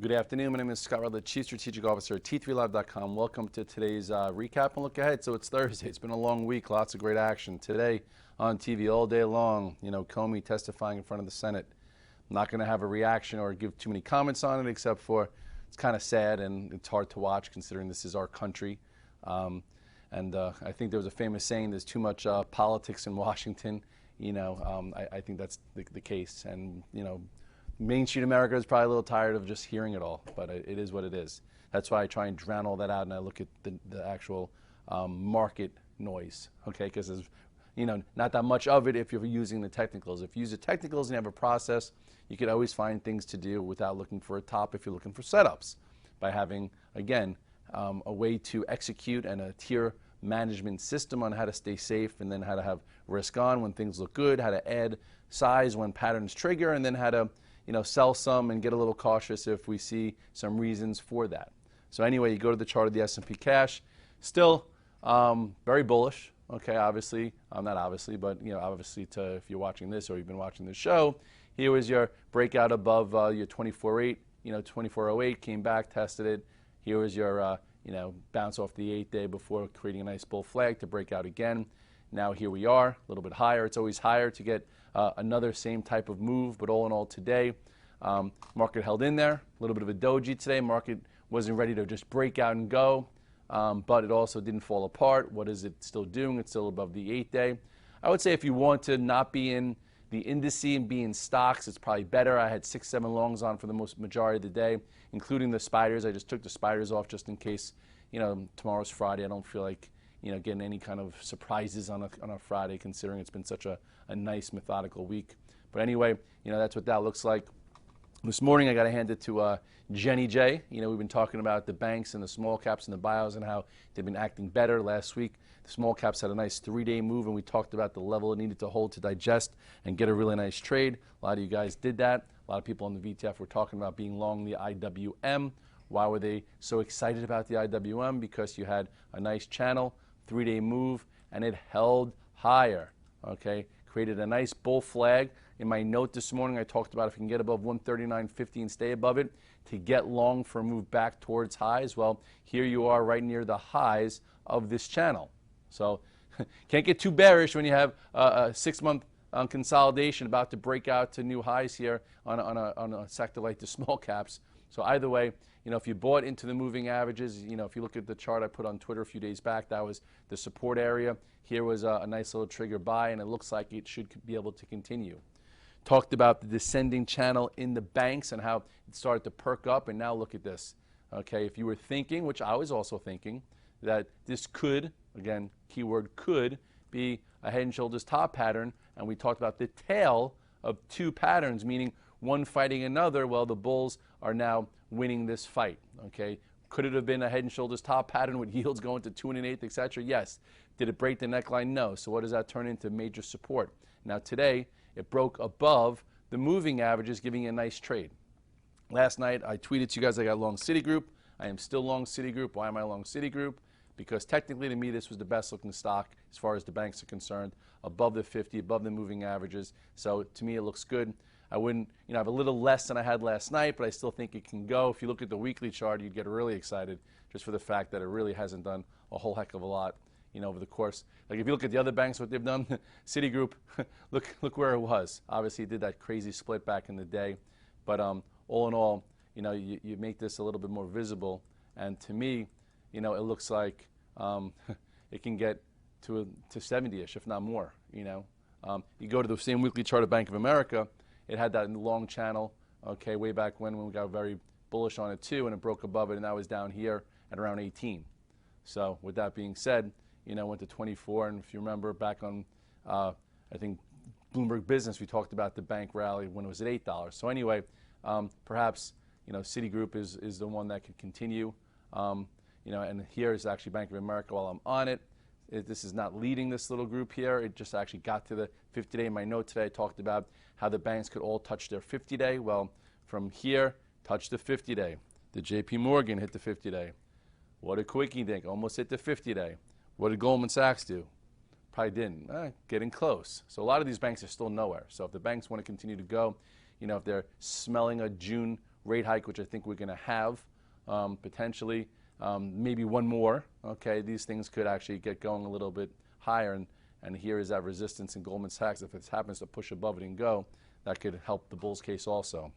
Good afternoon. My name is Scott Redler, Chief Strategic Officer at T3Live.com. Welcome to today's recap and look ahead. So it's Thursday. It's been a long week. Lots of great action. Today on TV all day long, Comey testifying in front of the Senate. I'm not going to have a reaction or give too many comments on it, except for it's kind of sad and it's hard to watch considering this is our country. I think there was a famous saying, there's too much politics in Washington. I think that's the case. And, Main Street America is probably a little tired of just hearing it all, but it is what it is. That's why I try and drown all that out and I look at the actual market noise, okay? Because there's, not that much of it if you're using the technicals. If you use the technicals and you have a process, you could always find things to do without looking for a top if you're looking for setups. By having, again, a way to execute and a tier management system on how to stay safe and then how to have risk on when things look good, how to add size when patterns trigger, and then how to sell some and get a little cautious if we see some reasons for that. So anyway, you go to the chart of the S&P cash, still very bullish. Okay, obviously, not obviously, but obviously if you're watching this or you've been watching this show, here was your breakout above your 24.8, 24.08, came back, tested it. Here was your bounce off the 8th day before creating a nice bull flag to break out again. Now here we are, a little bit higher. It's always higher to get another same type of move, but all in all today, market held in there. A little bit of a doji today. Market wasn't ready to just break out and go, but it also didn't fall apart. What is it still doing? It's still above the 8th day. I would say if you want to not be in the indices and be in stocks, it's probably better. I had 6, 7 longs on for the majority of the day, including the spiders. I just took the spiders off just in case, tomorrow's Friday. I don't feel like getting any kind of surprises on a Friday, considering it's been such a nice methodical week. But anyway, that's what that looks like. This morning I got to hand it to Jenny J. We've been talking about the banks and the small caps and the buyouts and how they've been acting better. Last week the small caps had a nice 3-day move and we talked about the level it needed to hold to digest and get a really nice trade. A lot of you guys did that. A lot of people on the VTF were talking about being long the IWM. Why were they so excited about the IWM? Because you had a nice channel, 3-day move, and it held higher, okay? Created a nice bull flag. In my note this morning, I talked about if you can get above 139.50 and stay above it, to get long for a move back towards highs. Well, here you are right near the highs of this channel. So can't get too bearish when you have a 6-month consolidation about to break out to new highs here on a sector like the small caps. So either way, if you bought into the moving averages, if you look at the chart I put on Twitter a few days back, that was the support area. Here was a nice little trigger buy, and it looks like it should be able to continue. Talked about the descending channel in the banks and how it started to perk up, and now look at this. Okay, if you were thinking, which I was also thinking, that this could, again, keyword could, be a head and shoulders top pattern, and we talked about the tail of 2 patterns, meaning one fighting another. Well, the bulls are now winning this fight. Okay, could it have been a head and shoulders top pattern with yields going to 2 1/8, etc.? Yes. Did it break the neckline? No. So what does that turn into? Major support. Now today it broke above the moving averages, giving you a nice trade. Last night I tweeted to you guys I got long Citigroup. I am still long Citigroup. Why am I long Citigroup? Because technically to me this was the best looking stock as far as the banks are concerned, above the 50, above the moving averages. So to me it looks good. I wouldn't, have a little less than I had last night, but I still think it can go. If you look at the weekly chart, you'd get really excited just for the fact that it really hasn't done a whole heck of a lot, over the course. Like if you look at the other banks, what they've done, Citigroup, look where it was. Obviously, it did that crazy split back in the day, but all in all, you make this a little bit more visible, and to me, it looks like it can get to 70-ish, if not more. You go to the same weekly chart of Bank of America. It had that long channel, okay, way back when we got very bullish on it too, and it broke above it, and that was down here at around 18. So with that being said, went to 24, and if you remember back on, I think, Bloomberg Business, we talked about the bank rally when it was at $8. So anyway, perhaps, Citigroup is the one that could continue, and here is actually Bank of America while I'm on it. This is not leading this little group here. It just actually got to the 50-day. In my note today, I talked about how the banks could all touch their 50-day. Well, from here, touch the 50-day. Did JP Morgan hit the 50-day? What did Quickie think? Almost hit the 50-day. What did Goldman Sachs do? Probably didn't. Getting close. So a lot of these banks are still nowhere. So if the banks want to continue to go, if they're smelling a June rate hike, which I think we're going to have potentially, maybe one more. Okay, these things could actually get going a little bit higher, and here is that resistance in Goldman Sachs. If it happens to push above it and go, that could help the bulls case also.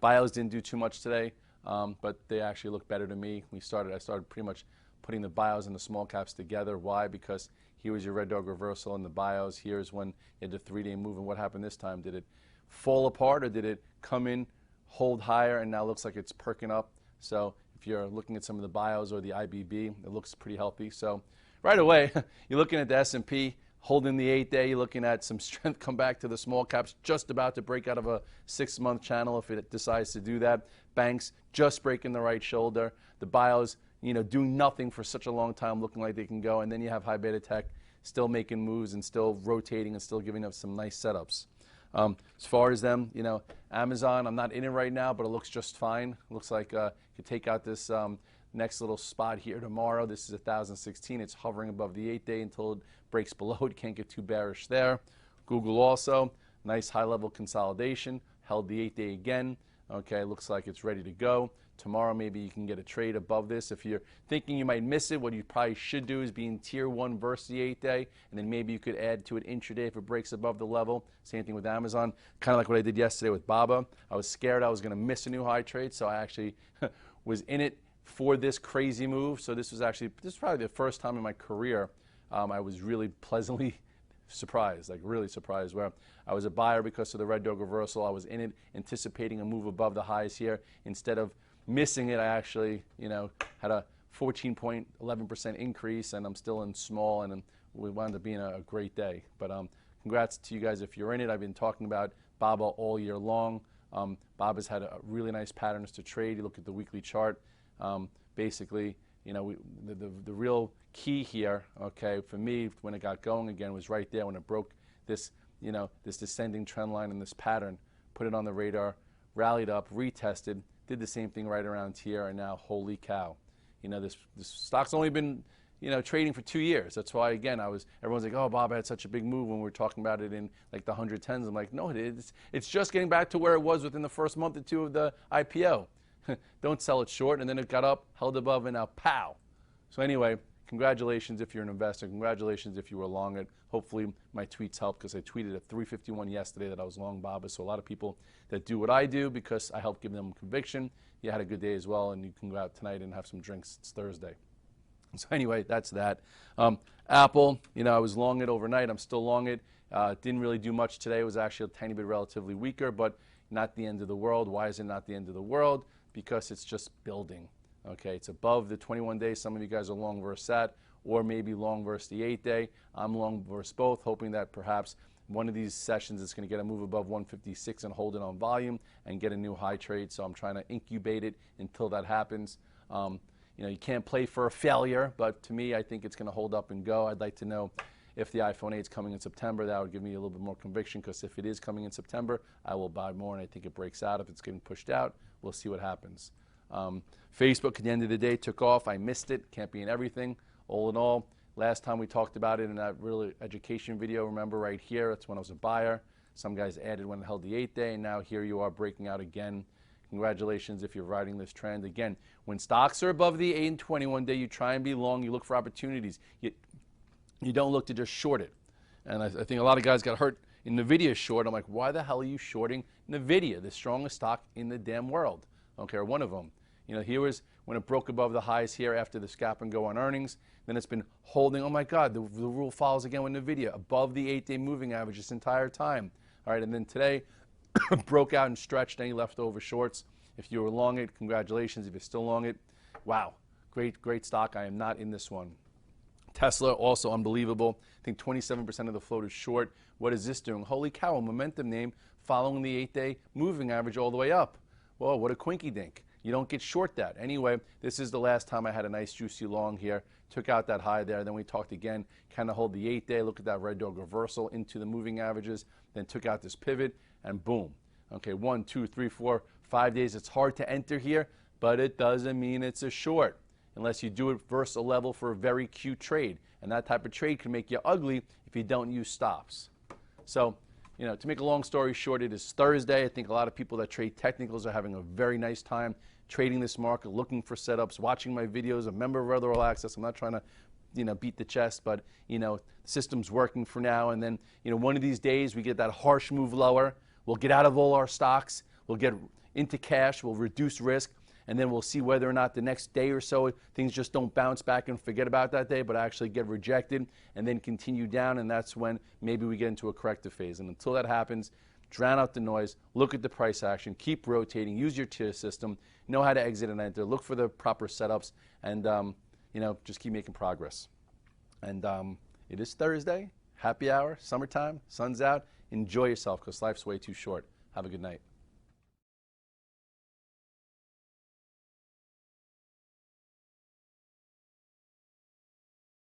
Bios didn't do too much today, but they actually look better to me. I started pretty much putting the bios and the small caps together. Why? Because here was your red dog reversal in the bios. Here's when you had the 3-day move, and what happened this time? Did it fall apart, or did it come in, hold higher, and now looks like it's perking up? So if you're looking at some of the bios or the IBB, it looks pretty healthy. So right away, you're looking at the S&P holding the 8-day. You're looking at some strength come back to the small caps, just about to break out of a 6-month channel if it decides to do that. Banks just breaking the right shoulder. The bios, doing nothing for such a long time, looking like they can go. And then you have high beta tech still making moves and still rotating and still giving up some nice setups. As far as them, Amazon, I'm not in it right now, but it looks just fine. It looks like you could take out this next little spot here tomorrow. This is 1016. It's hovering above the 8-day until it breaks below it. Can't get too bearish there. Google also, nice high-level consolidation. Held the 8-day again. Okay, looks like it's ready to go. Tomorrow maybe you can get a trade above this. If you're thinking you might miss it, what you probably should do is be in tier 1 versus the 8-day, and then maybe you could add to it intraday if it breaks above the level. Same thing with Amazon, kind of like what I did yesterday with Baba. I was scared I was going to miss a new high trade, so I actually was in it for this crazy move. So this is probably the first time in my career I was really pleasantly surprised, like really surprised, where I was a buyer because of the red dog reversal. I was in it anticipating a move above the highs here. Instead of missing it, I actually, had a 14.11% increase, and I'm still in small, and we wound up being a great day. But congrats to you guys if you're in it. I've been talking about Baba all year long. Baba's had a really nice patterns to trade. You look at the weekly chart. Basically, the real key here, okay, for me, when it got going again, was right there when it broke this, this descending trend line and this pattern, put it on the radar, rallied up, retested, did the same thing right around here, and now, holy cow. This stock's only been, trading for 2 years. That's why, again, everyone's like, oh, Bob had such a big move when we were talking about it in like the 110s. I'm like, no, it's just getting back to where it was within the first month or two of the IPO. Don't sell it short. And then it got up, held above, and now pow. So anyway, congratulations if you're an investor. Congratulations if you were long it. Hopefully my tweets helped, because I tweeted at 3:51 yesterday that I was long Baba. So a lot of people that do what I do, because I help give them conviction, you had a good day as well, and you can go out tonight and have some drinks. It's Thursday. So anyway, that's that. Apple, I was long it overnight. I'm still long it. Didn't really do much today. It was actually a tiny bit relatively weaker, but not the end of the world. Why is it not the end of the world? Because it's just building. Okay, it's above the 21-day. Some of you guys are long versus that, or maybe long versus the 8-day. I'm long versus both, hoping that perhaps one of these sessions is going to get a move above 156 and hold it on volume and get a new high trade. So I'm trying to incubate it until that happens. You can't play for a failure, but to me, I think it's going to hold up and go. I'd like to know if the iPhone 8 is coming in September. That would give me a little bit more conviction, because if it is coming in September, I will buy more, and I think it breaks out. If it's getting pushed out, we'll see what happens. Facebook, at the end of the day, took off. I missed it. Can't be in everything. All in all, last time we talked about it in that really education video, remember right here, that's when I was a buyer. Some guys added when it held the 8-day, and now here you are breaking out again. Congratulations if you're riding this trend. Again, when stocks are above the 8 and 21-day, you try and be long. You look for opportunities. You don't look to just short it. And I think a lot of guys got hurt in NVIDIA short. I'm like, why the hell are you shorting NVIDIA, the strongest stock in the damn world? Okay, or one of them. Here was when it broke above the highs here after the scalp and go on earnings. Then it's been holding. Oh my God, the rule follows again with NVIDIA, above the 8-day moving average this entire time. All right, and then today broke out and stretched any leftover shorts. If you were long it, congratulations. If you're still long it, wow, great stock. I am not in this one. Tesla, also unbelievable. I think 27% of the float is short. What is this doing? Holy cow, a momentum name following the 8-day moving average all the way up. Whoa, what a quinky dink. You don't get short that. Anyway, this is the last time I had a nice juicy long here. Took out that high there. Then we talked again, kind of hold the 8-day. Look at that red dog reversal into the moving averages. Then took out this pivot, and boom. Okay, 1, 2, 3, 4, 5 days. It's hard to enter here, but it doesn't mean it's a short, unless you do it versus a level for a very cute trade. And that type of trade can make you ugly if you don't use stops. So to make a long story short, it is Thursday. I think a lot of people that trade technicals are having a very nice time trading this market, looking for setups, watching my videos, a member of Redler All Access. I'm not trying to beat the chest, but the system's working for now. And then one of these days we get that harsh move lower. We'll get out of all our stocks. We'll get into cash. We'll reduce risk. And then we'll see whether or not the next day or so things just don't bounce back and forget about that day, but actually get rejected and then continue down. And that's when maybe we get into a corrective phase. And until that happens, drown out the noise, look at the price action, keep rotating, use your tier system, know how to exit and enter, look for the proper setups, and just keep making progress. And it is Thursday, happy hour, summertime, sun's out. Enjoy yourself because life's way too short. Have a good night.